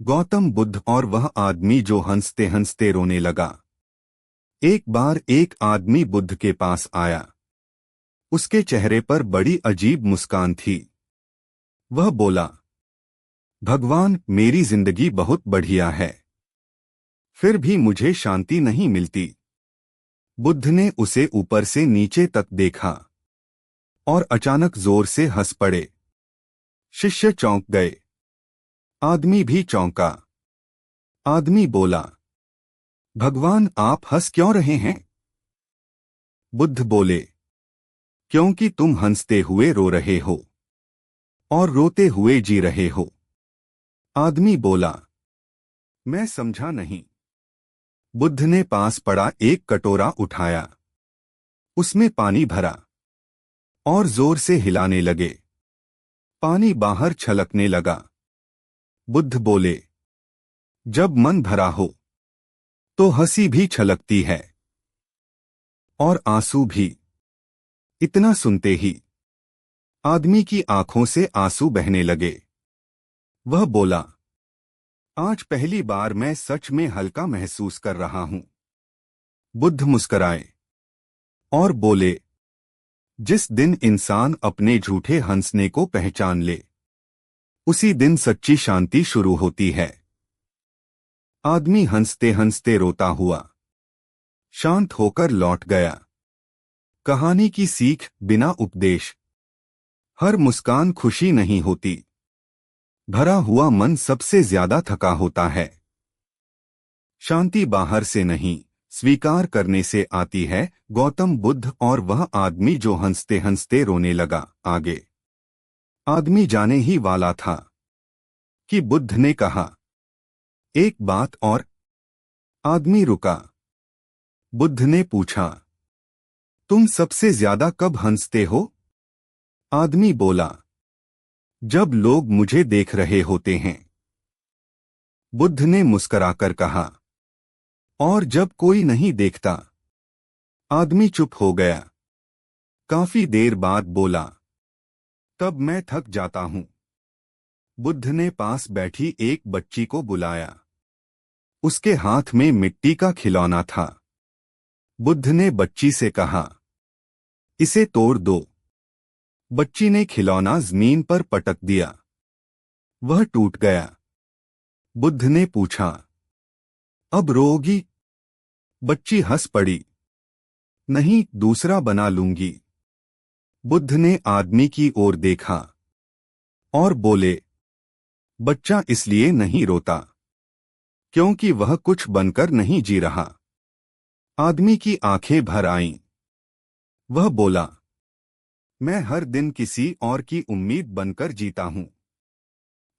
गौतम बुद्ध और वह आदमी जो हंसते हंसते रोने लगा। एक बार एक आदमी बुद्ध के पास आया। उसके चेहरे पर बड़ी अजीब मुस्कान थी। वह बोला, भगवान, मेरी जिंदगी बहुत बढ़िया है, फिर भी मुझे शांति नहीं मिलती। बुद्ध ने उसे ऊपर से नीचे तक देखा और अचानक जोर से हंस पड़े। शिष्य चौंक गए। आदमी भी चौंका। आदमी बोला, भगवान, आप हंस क्यों रहे हैं? बुद्ध बोले, क्योंकि तुम हंसते हुए रो रहे हो और रोते हुए जी रहे हो। आदमी बोला, मैं समझा नहीं। बुद्ध ने पास पड़ा एक कटोरा उठाया, उसमें पानी भरा और जोर से हिलाने लगे। पानी बाहर छलकने लगा। बुद्ध बोले, जब मन भरा हो तो हंसी भी छलकती है और आंसू भी। इतना सुनते ही आदमी की आंखों से आंसू बहने लगे। वह बोला, आज पहली बार मैं सच में हल्का महसूस कर रहा हूं। बुद्ध मुस्कराए और बोले, जिस दिन इंसान अपने झूठे हंसने को पहचान ले, उसी दिन सच्ची शांति शुरू होती है। आदमी हंसते हंसते रोता हुआ शांत होकर लौट गया। कहानी की सीख, बिना उपदेश हर मुस्कान खुशी नहीं होती। भरा हुआ मन सबसे ज्यादा थका होता है। शांति बाहर से नहीं, स्वीकार करने से आती है। गौतम बुद्ध और वह आदमी जो हंसते हंसते रोने लगा। आगे आदमी जाने ही वाला था कि बुद्ध ने कहा, एक बात और। आदमी रुका। बुद्ध ने पूछा, तुम सबसे ज्यादा कब हंसते हो? आदमी बोला, जब लोग मुझे देख रहे होते हैं। बुद्ध ने मुस्कराकर कहा, और जब कोई नहीं देखता? आदमी चुप हो गया। काफी देर बाद बोला, तब मैं थक जाता हूं। बुद्ध ने पास बैठी एक बच्ची को बुलाया। उसके हाथ में मिट्टी का खिलौना था। बुद्ध ने बच्ची से कहा, इसे तोड़ दो। बच्ची ने खिलौना जमीन पर पटक दिया। वह टूट गया। बुद्ध ने पूछा, अब रोओगी? बच्ची हंस पड़ी। नहीं, दूसरा बना लूंगी। बुद्ध ने आदमी की ओर देखा और बोले, बच्चा इसलिए नहीं रोता क्योंकि वह कुछ बनकर नहीं जी रहा। आदमी की आंखें भर आईं। वह बोला, मैं हर दिन किसी और की उम्मीद बनकर जीता हूं।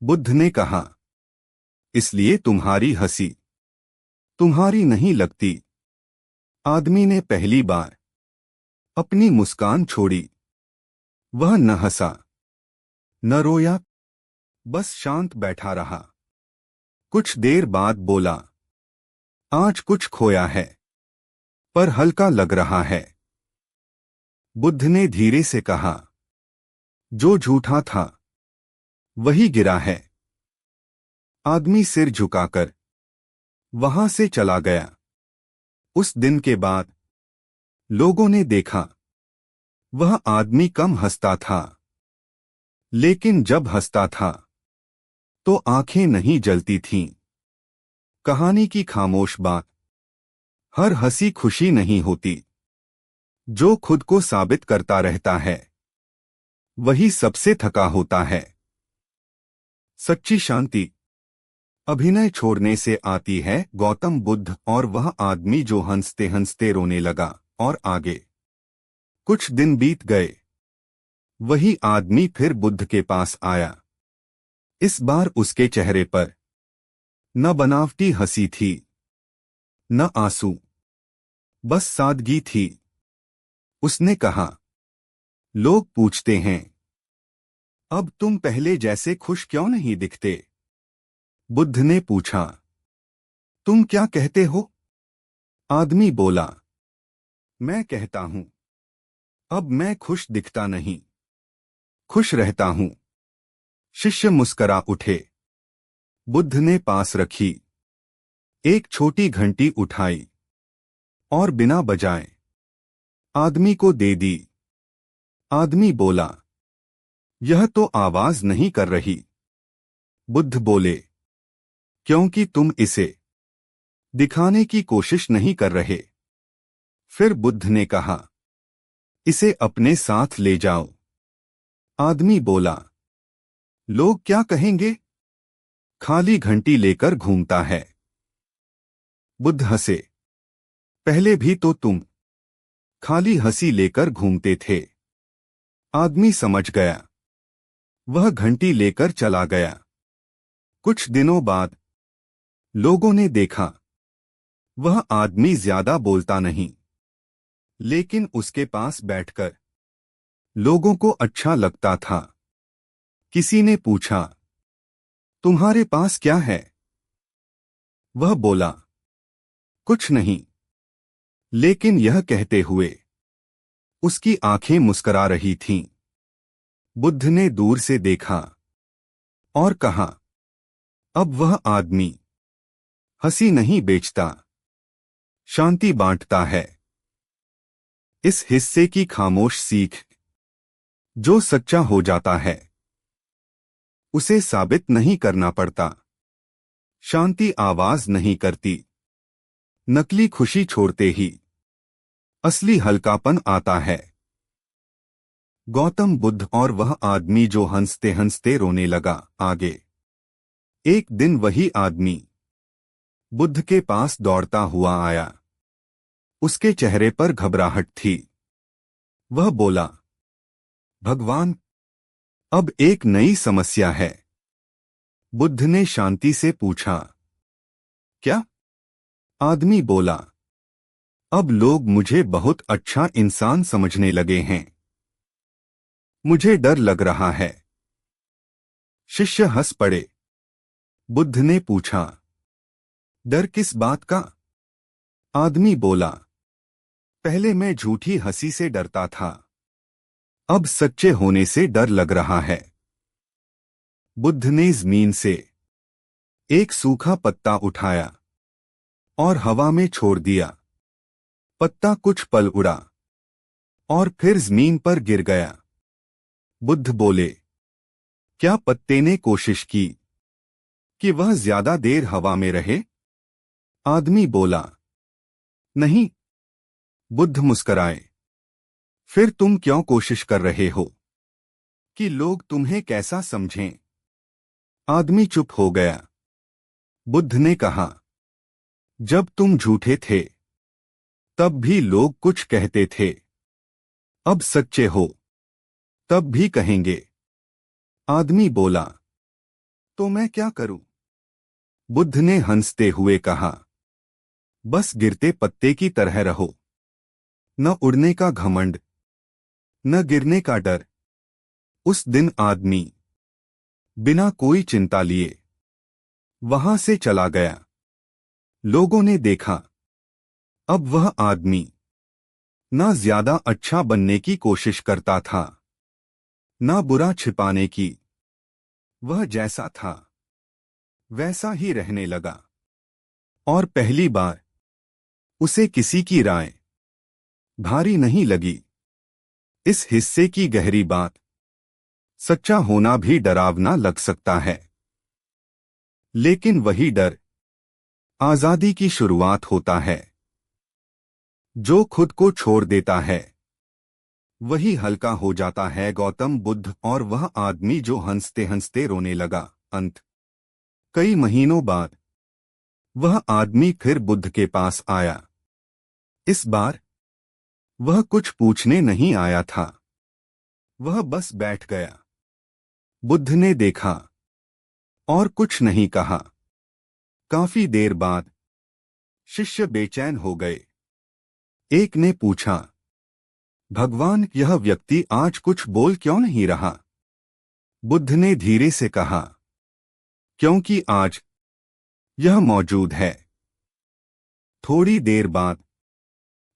बुद्ध ने कहा, इसलिए तुम्हारी हंसी तुम्हारी नहीं लगती। आदमी ने पहली बार अपनी मुस्कान छोड़ी। वह न हंसा न रोया, बस शांत बैठा रहा। कुछ देर बाद बोला, आज कुछ खोया है, पर हल्का लग रहा है। बुद्ध ने धीरे से कहा, जो झूठा था वही गिरा है। आदमी सिर झुकाकर वहां से चला गया। उस दिन के बाद लोगों ने देखा, वह आदमी कम हंसता था, लेकिन जब हंसता था तो आंखें नहीं जलती थीं। कहानी की खामोश बात, हर हंसी खुशी नहीं होती। जो खुद को साबित करता रहता है वही सबसे थका होता है। सच्ची शांति अभिनय छोड़ने से आती है। गौतम बुद्ध और वह आदमी जो हंसते हंसते रोने लगा। और आगे कुछ दिन बीत गए। वही आदमी फिर बुद्ध के पास आया। इस बार उसके चेहरे पर न बनावटी हंसी थी, न आंसू, बस सादगी थी। उसने कहा, लोग पूछते हैं, अब तुम पहले जैसे खुश क्यों नहीं दिखते? बुद्ध ने पूछा, तुम क्या कहते हो? आदमी बोला, मैं कहता हूं, अब मैं खुश दिखता नहीं, खुश रहता हूं। शिष्य मुस्करा उठे। बुद्ध ने पास रखी एक छोटी घंटी उठाई और बिना बजाए आदमी को दे दी। आदमी बोला, यह तो आवाज नहीं कर रही। बुद्ध बोले, क्योंकि तुम इसे दिखाने की कोशिश नहीं कर रहे। फिर बुद्ध ने कहा, इसे अपने साथ ले जाओ। आदमी बोला, लोग क्या कहेंगे, खाली घंटी लेकर घूमता है। बुद्ध हंसे, पहले भी तो तुम खाली हंसी लेकर घूमते थे। आदमी समझ गया। वह घंटी लेकर चला गया। कुछ दिनों बाद लोगों ने देखा, वह आदमी ज्यादा बोलता नहीं, लेकिन उसके पास बैठकर लोगों को अच्छा लगता था। किसी ने पूछा, तुम्हारे पास क्या है? वह बोला, कुछ नहीं। लेकिन यह कहते हुए उसकी आंखें मुस्कुरा रही थीं। बुद्ध ने दूर से देखा और कहा, अब वह आदमी हंसी नहीं बेचता, शांति बांटता है। इस हिस्से की खामोश सीख, जो सच्चा हो जाता है उसे साबित नहीं करना पड़ता। शांति आवाज नहीं करती। नकली खुशी छोड़ते ही असली हल्कापन आता है। गौतम बुद्ध और वह आदमी जो हंसते हंसते रोने लगा। आगे एक दिन वही आदमी बुद्ध के पास दौड़ता हुआ आया। उसके चेहरे पर घबराहट थी। वह बोला, भगवान, अब एक नई समस्या है। बुद्ध ने शांति से पूछा, क्या? आदमी बोला, अब लोग मुझे बहुत अच्छा इंसान समझने लगे हैं। मुझे डर लग रहा है। शिष्य हंस पड़े। बुद्ध ने पूछा, डर किस बात का? आदमी बोला, पहले मैं झूठी हंसी से डरता था, अब सच्चे होने से डर लग रहा है। बुद्ध ने जमीन से एक सूखा पत्ता उठाया और हवा में छोड़ दिया। पत्ता कुछ पल उड़ा और फिर जमीन पर गिर गया। बुद्ध बोले, क्या पत्ते ने कोशिश की कि वह ज्यादा देर हवा में रहे? आदमी बोला, नहीं। बुद्ध मुस्कराए, फिर तुम क्यों कोशिश कर रहे हो कि लोग तुम्हें कैसा समझें? आदमी चुप हो गया। बुद्ध ने कहा, जब तुम झूठे थे तब भी लोग कुछ कहते थे, अब सच्चे हो तब भी कहेंगे। आदमी बोला, तो मैं क्या करूं? बुद्ध ने हंसते हुए कहा, बस गिरते पत्ते की तरह रहो। न उड़ने का घमंड, न गिरने का डर। उस दिन आदमी बिना कोई चिंता लिए वहां से चला गया। लोगों ने देखा, अब वह आदमी न ज्यादा अच्छा बनने की कोशिश करता था, न बुरा छिपाने की। वह जैसा था वैसा ही रहने लगा। और पहली बार उसे किसी की राय भारी नहीं लगी। इस हिस्से की गहरी बात, सच्चा होना भी डरावना लग सकता है, लेकिन वही डर आजादी की शुरुआत होता है। जो खुद को छोड़ देता है वही हल्का हो जाता है। गौतम बुद्ध और वह आदमी जो हंसते हंसते रोने लगा। अंत कई महीनों बाद वह आदमी फिर बुद्ध के पास आया। इस बार वह कुछ पूछने नहीं आया था, वह बस बैठ गया। बुद्ध ने देखा और कुछ नहीं कहा। काफी देर बाद शिष्य बेचैन हो गए। एक ने पूछा, भगवान, यह व्यक्ति आज कुछ बोल क्यों नहीं रहा? बुद्ध ने धीरे से कहा, क्योंकि आज यह मौजूद है। थोड़ी देर बाद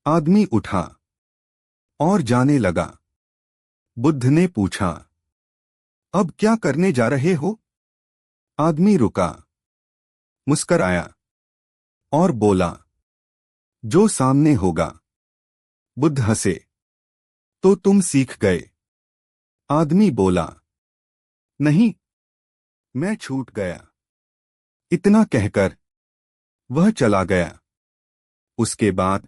आदमी उठा और जाने लगा। बुद्ध ने पूछा, अब क्या करने जा रहे हो? आदमी रुका। मुस्कराया और बोला, जो सामने होगा। बुद्ध हंसे, तो तुम सीख गए? आदमी बोला, नहीं, मैं छूट गया। इतना कहकर वह चला गया। उसके बाद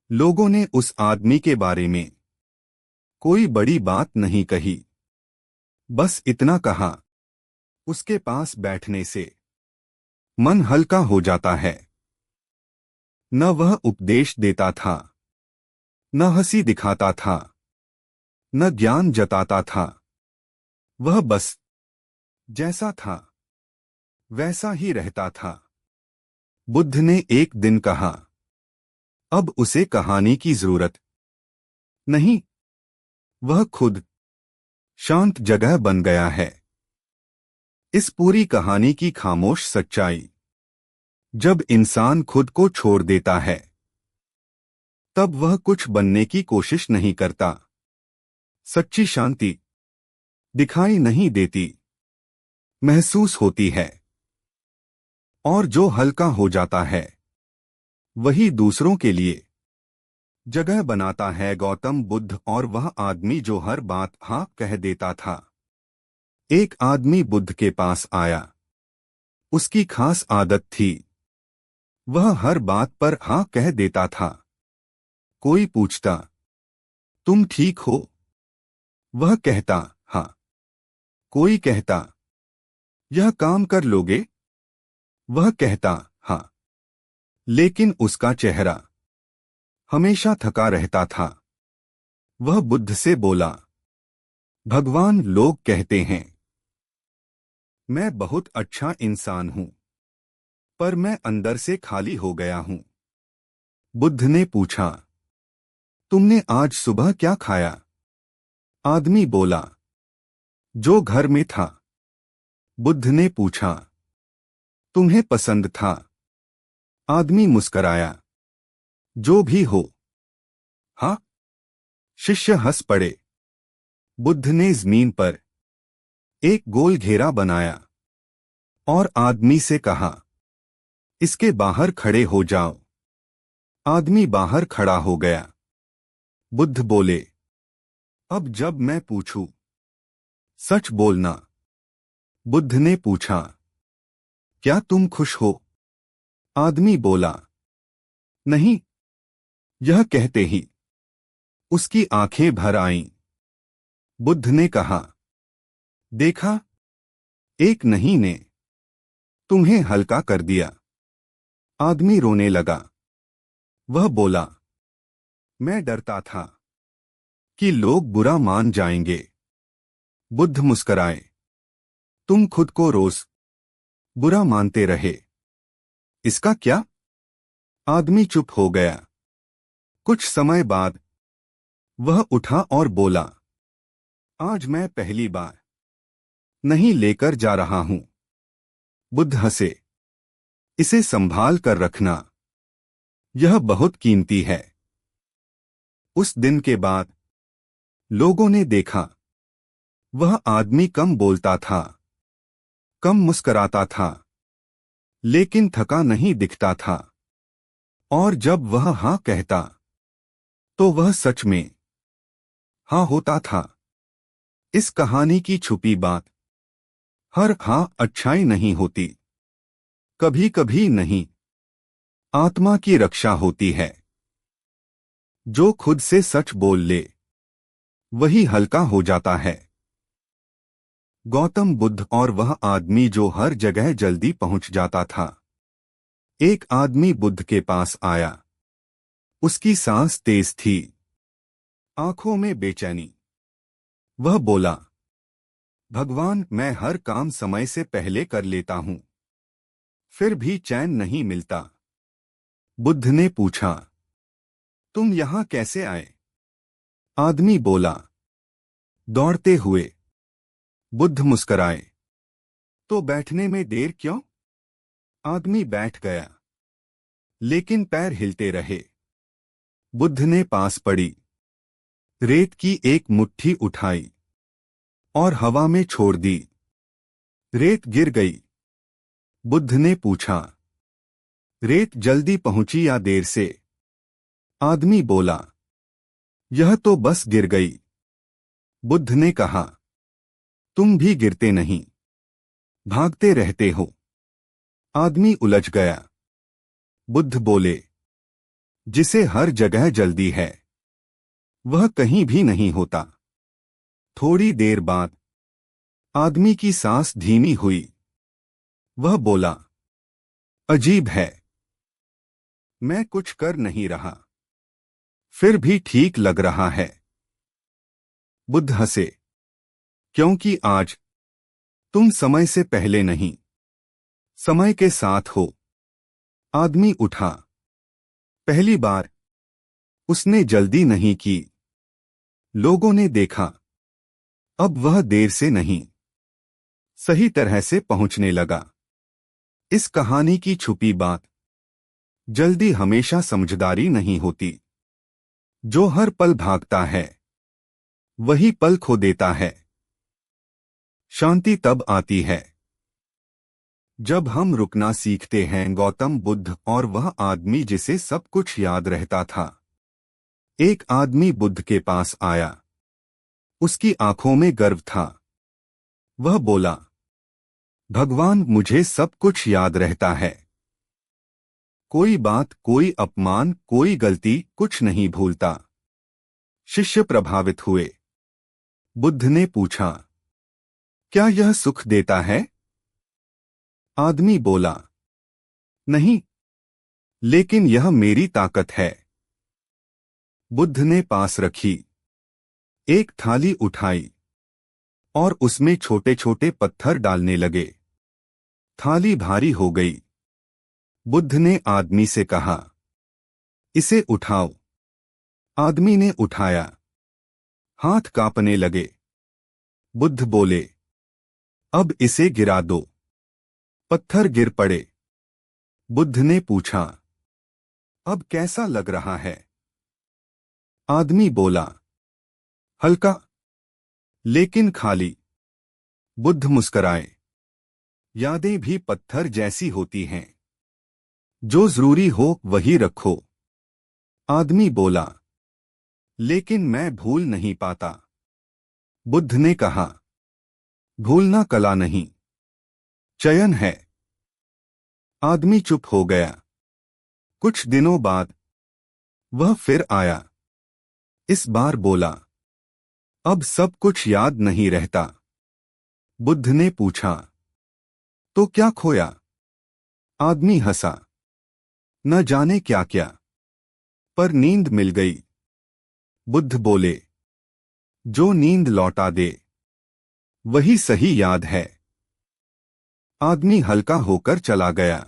लोगों ने उस आदमी के बारे में कोई बड़ी बात नहीं कही। बस इतना कहा, उसके पास बैठने से मन हल्का हो जाता है। न वह उपदेश देता था, न हंसी दिखाता था, न ज्ञान जताता था। वह बस जैसा था वैसा ही रहता था। बुद्ध ने एक दिन कहा, अब उसे कहानी की जरूरत नहीं, वह खुद शांत जगह बन गया है। इस पूरी कहानी की खामोश सच्चाई, जब इंसान खुद को छोड़ देता है तब वह कुछ बनने की कोशिश नहीं करता। सच्ची शांति दिखाई नहीं देती, महसूस होती है। और जो हल्का हो जाता है वही दूसरों के लिए जगह बनाता है। गौतम बुद्ध और वह आदमी जो हर बात हाँ कह देता था। एक आदमी बुद्ध के पास आया। उसकी खास आदत थी, वह हर बात पर हाँ कह देता था। कोई पूछता, तुम ठीक हो? वह कहता, हाँ। कोई कहता, यह काम कर लोगे? वह कहता, हाँ। लेकिन उसका चेहरा हमेशा थका रहता था। वह बुद्ध से बोला, भगवान, लोग कहते हैं मैं बहुत अच्छा इंसान हूं, पर मैं अंदर से खाली हो गया हूं। बुद्ध ने पूछा, तुमने आज सुबह क्या खाया? आदमी बोला, जो घर में था। बुद्ध ने पूछा, तुम्हें पसंद था? आदमी मुस्कराया, जो भी हो। हाँ। शिष्य हंस पड़े। बुद्ध ने जमीन पर एक गोल घेरा बनाया और आदमी से कहा, इसके बाहर खड़े हो जाओ। आदमी बाहर खड़ा हो गया। बुद्ध बोले, अब जब मैं पूछूं, सच बोलना। बुद्ध ने पूछा, क्या तुम खुश हो? आदमी बोला, नहीं। यह कहते ही उसकी आंखें भर आईं। बुद्ध ने कहा, देखा, एक नहीं ने तुम्हें हल्का कर दिया। आदमी रोने लगा। वह बोला, मैं डरता था कि लोग बुरा मान जाएंगे। बुद्ध मुस्कराए, तुम खुद को रोज बुरा मानते रहे, इसका क्या? आदमी चुप हो गया। कुछ समय बाद वह उठा और बोला, आज मैं पहली बार नहीं लेकर जा रहा हूं। बुद्ध हंसे, इसे संभाल कर रखना, यह बहुत कीमती है। उस दिन के बाद लोगों ने देखा, वह आदमी कम बोलता था, कम मुस्कराता था, लेकिन थका नहीं दिखता था। और जब वह हाँ कहता तो वह सच में हाँ होता था। इस कहानी की छुपी बात, हर हाँ अच्छाई नहीं होती, कभी कभी नहीं, आत्मा की रक्षा होती है। जो खुद से सच बोल ले वही हल्का हो जाता है। गौतम बुद्ध और वह आदमी जो हर जगह जल्दी पहुंच जाता था। एक आदमी बुद्ध के पास आया। उसकी सांस तेज थी, आंखों में बेचैनी। वह बोला, भगवान, मैं हर काम समय से पहले कर लेता हूं, फिर भी चैन नहीं मिलता। बुद्ध ने पूछा, तुम यहां कैसे आए? आदमी बोला, दौड़ते हुए। बुद्ध मुस्कराए, तो बैठने में देर क्यों? आदमी बैठ गया, लेकिन पैर हिलते रहे। बुद्ध ने पास पड़ी रेत की एक मुट्ठी उठाई और हवा में छोड़ दी। रेत गिर गई, बुद्ध ने पूछा, रेत जल्दी पहुंची या देर से? आदमी बोला, यह तो बस गिर गई। बुद्ध ने कहा, तुम भी गिरते नहीं, भागते रहते हो। आदमी उलझ गया। बुद्ध बोले, जिसे हर जगह जल्दी है वह कहीं भी नहीं होता। थोड़ी देर बाद आदमी की सांस धीमी हुई। वह बोला, अजीब है, मैं कुछ कर नहीं रहा, फिर भी ठीक लग रहा है। बुद्ध हंसे, क्योंकि आज तुम समय से पहले नहीं, समय के साथ हो। आदमी उठा। पहली बार उसने जल्दी नहीं की। लोगों ने देखा, अब वह देर से नहीं, सही तरह से पहुंचने लगा। इस कहानी की छुपी बात, जल्दी हमेशा समझदारी नहीं होती। जो हर पल भागता है वही पल खो देता है। शांति तब आती है जब हम रुकना सीखते हैं। गौतम बुद्ध और वह आदमी जिसे सब कुछ याद रहता था। एक आदमी बुद्ध के पास आया। उसकी आंखों में गर्व था। वह बोला, भगवान, मुझे सब कुछ याद रहता है। कोई बात, कोई अपमान, कोई गलती, कुछ नहीं भूलता। शिष्य प्रभावित हुए। बुद्ध ने पूछा, क्या यह सुख देता है? आदमी बोला, नहीं, लेकिन यह मेरी ताकत है। बुद्ध ने पास रखी एक थाली उठाई और उसमें छोटे छोटे पत्थर डालने लगे। थाली भारी हो गई। बुद्ध ने आदमी से कहा, इसे उठाओ। आदमी ने उठाया। हाथ कांपने लगे। बुद्ध बोले, अब इसे गिरा दो। पत्थर गिर पड़े। बुद्ध ने पूछा, अब कैसा लग रहा है? आदमी बोला, हल्का, लेकिन खाली। बुद्ध मुस्कराए। यादें भी पत्थर जैसी होती हैं, जो जरूरी हो वही रखो। आदमी बोला, लेकिन मैं भूल नहीं पाता। बुद्ध ने कहा, भूलना कला नहीं, चयन है। आदमी चुप हो गया। कुछ दिनों बाद वह फिर आया। इस बार बोला, अब सब कुछ याद नहीं रहता। बुद्ध ने पूछा, तो क्या खोया? आदमी हंसा, न जाने क्या क्या, पर नींद मिल गई। बुद्ध बोले, जो नींद लौटा दे वही सही याद है। आदमी हल्का होकर चला गया।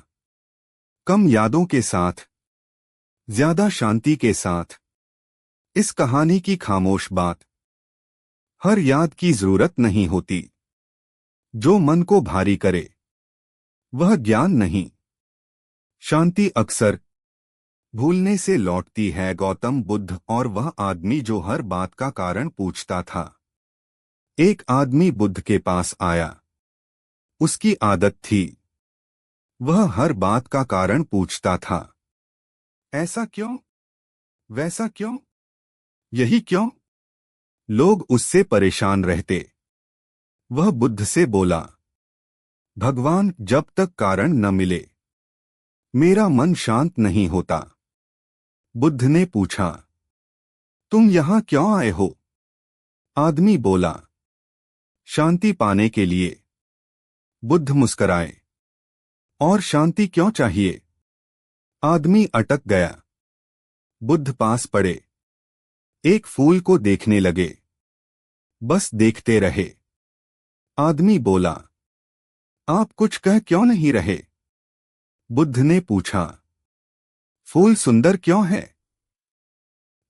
कम यादों के साथ ज्यादा शांति के साथ। इस कहानी की खामोश बात, हर याद की जरूरत नहीं होती। जो मन को भारी करे वह ज्ञान नहीं, शांति अक्सर भूलने से लौटती है। गौतम बुद्ध और वह आदमी जो हर बात का कारण पूछता था। एक आदमी बुद्ध के पास आया। उसकी आदत थी, वह हर बात का कारण पूछता था। ऐसा क्यों? वैसा क्यों? यही क्यों? लोग उससे परेशान रहते। वह बुद्ध से बोला, भगवान, जब तक कारण न मिले मेरा मन शांत नहीं होता। बुद्ध ने पूछा, तुम यहां क्यों आए हो? आदमी बोला, शांति पाने के लिए। बुद्ध मुस्कराए, और शांति क्यों चाहिए? आदमी अटक गया। बुद्ध पास पड़े। एक फूल को देखने लगे। बस देखते रहे। आदमी बोला, आप कुछ कह क्यों नहीं रहे? बुद्ध ने पूछा, फूल सुंदर क्यों है?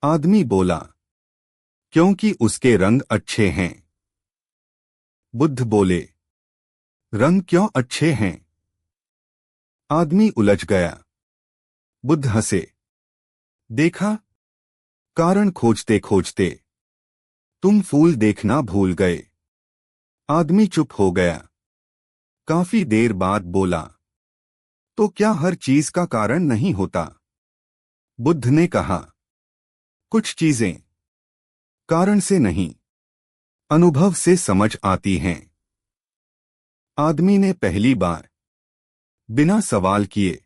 आदमी बोला, क्योंकि उसके रंग अच्छे हैं। बुद्ध बोले, रंग क्यों अच्छे हैं? आदमी उलझ गया। बुद्ध हंसे। देखा, कारण खोजते खोजते तुम फूल देखना भूल गए। आदमी चुप हो गया। काफी देर बाद बोला, तो क्या हर चीज का कारण नहीं होता? बुद्ध ने कहा, कुछ चीजें कारण से नहीं, अनुभव से समझ आती हैं। आदमी ने पहली बार बिना सवाल किए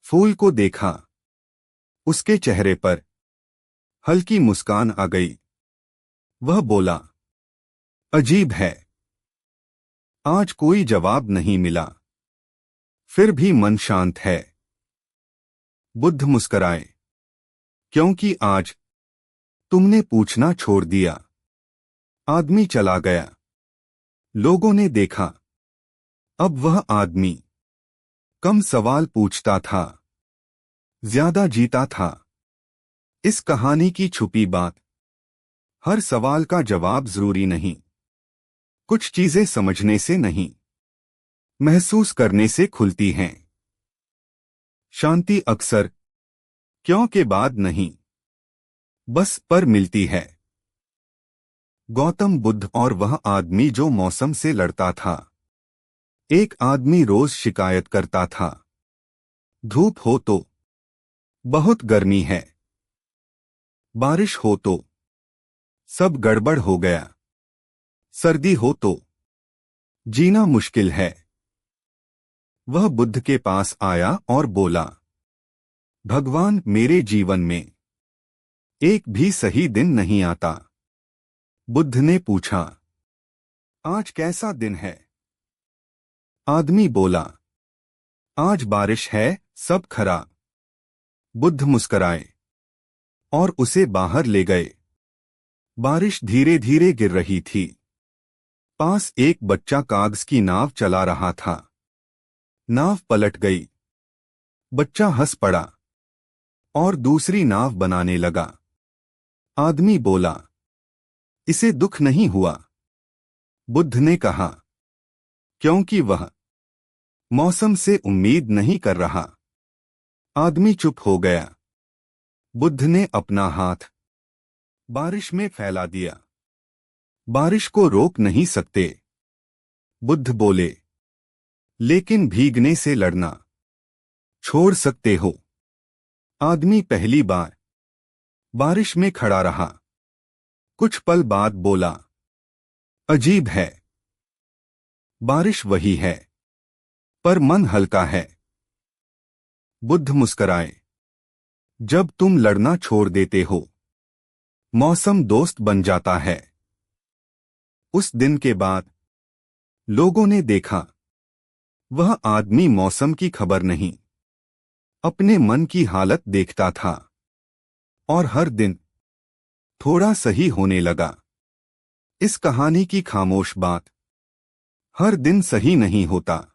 फूल को देखा। उसके चेहरे पर हल्की मुस्कान आ गई। वह बोला, अजीब है। आज कोई जवाब नहीं मिला, फिर भी मन शांत है। बुद्ध मुस्कराए, क्योंकि आज तुमने पूछना छोड़ दिया। आदमी चला गया। लोगों ने देखा, अब वह आदमी कम सवाल पूछता था, ज्यादा जीता था। इस कहानी की छुपी बात, हर सवाल का जवाब जरूरी नहीं। कुछ चीजें समझने से नहीं, महसूस करने से खुलती हैं। शांति अक्सर क्यों के बाद नहीं, बस पर मिलती है। गौतम बुद्ध और वह आदमी जो मौसम से लड़ता था। एक आदमी रोज शिकायत करता था, धूप हो तो बहुत गर्मी है, बारिश हो तो सब गड़बड़ हो गया, सर्दी हो तो जीना मुश्किल है। वह बुद्ध के पास आया और बोला, भगवान, मेरे जीवन में एक भी सही दिन नहीं आता। बुद्ध ने पूछा, आज कैसा दिन है? आदमी बोला, आज बारिश है, सब खराब। बुद्ध मुस्कराए और उसे बाहर ले गए। बारिश धीरे धीरे गिर रही थी। पास एक बच्चा कागज की नाव चला रहा था। नाव पलट गई। बच्चा हंस पड़ा और दूसरी नाव बनाने लगा। आदमी बोला, इसे दुख नहीं हुआ? बुद्ध ने कहा, क्योंकि वह मौसम से उम्मीद नहीं कर रहा। आदमी चुप हो गया। बुद्ध ने अपना हाथ बारिश में फैला दिया। बारिश को रोक नहीं सकते, बुद्ध बोले, लेकिन भीगने से लड़ना छोड़ सकते हो। आदमी पहली बार बारिश में खड़ा रहा। कुछ पल बाद बोला, अजीब है, बारिश वही है, पर मन हल्का है। बुद्ध मुस्कराए, जब तुम लड़ना छोड़ देते हो, मौसम दोस्त बन जाता है। उस दिन के बाद लोगों ने देखा, वह आदमी मौसम की खबर नहीं, अपने मन की हालत देखता था। और हर दिन थोड़ा सही होने लगा। इस कहानी की खामोश बात, हर दिन सही नहीं होता,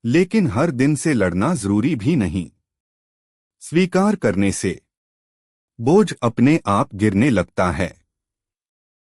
लेकिन हर दिन से लड़ना जरूरी भी नहीं। स्वीकार करने से बोझ अपने आप गिरने लगता है।